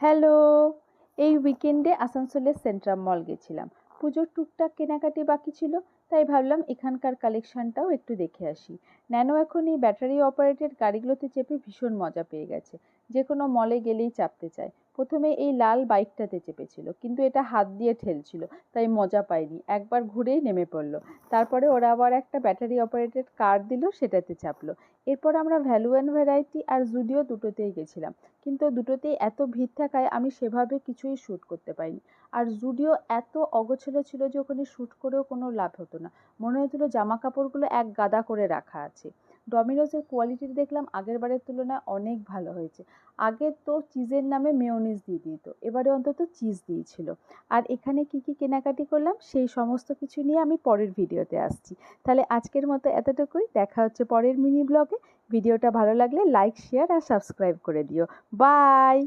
Hello! এই উইকেন্ডে আসানসোলের সেন্ট্রাম মল গেছিলাম। পুজোর টুকটাক কেনাকাটি বাকি ছিল, তাই ভাবলাম এখানকার কালেকশনটাও একটু দেখে আসি। ন্যানো এখন এই ব্যাটারি অপারেটেড গাড়িগুলোতে চেপে ভীষণ মজা পেয়ে গেছে। যে কোনো মলে গেলেই চাপতে চায়। প্রথমে এই লাল বাইকটাতে চেপেছিল, কিন্তু এটা হাত দিয়ে ঠেলছিল, তাই মজা পায়নি। একবার ঘুরেই নেমে পড়লো। তারপরে ওরা আবার একটা ব্যাটারি অপারেটেড কার দিল, সেটাতে চাপলো। এরপর আমরা ভ্যালু অ্যান্ড ভ্যারাইটি আর জুডিও দুটোতেই গেছিলাম, কিন্তু দুটোতেই এত ভিড় থাকায় আমি সেভাবে কিছুই শ্যুট করতে পারিনি। আর জুডিও এত অগোছালো ছিল যে ওখানে শ্যুট করেও কোনো লাভ হতো না। মনে হচ্ছিল জামা কাপড়গুলো এক গাদা করে রাখা আছে। ডমিনোজের কোয়ালিটি দেখলাম আগের বারের তুলনায় অনেক ভালো হয়েছে। আগে তো চিজের নামে মেয়োনিজ দিয়ে দিত, এবারে অন্তত চিজ দিয়েছিল। আর এখানে কি কি কেনাকাটি করলাম সেই সমস্ত কিছু নিয়ে আমি পরের ভিডিওতে আসছি। তাহলে আজকের মতো এতটুকুই। দেখা হচ্ছে পরের মিনি ব্লগে। ভিডিওটা ভালো লাগলে লাইক, শেয়ার আর সাবস্ক্রাইব করে দিও। বাই।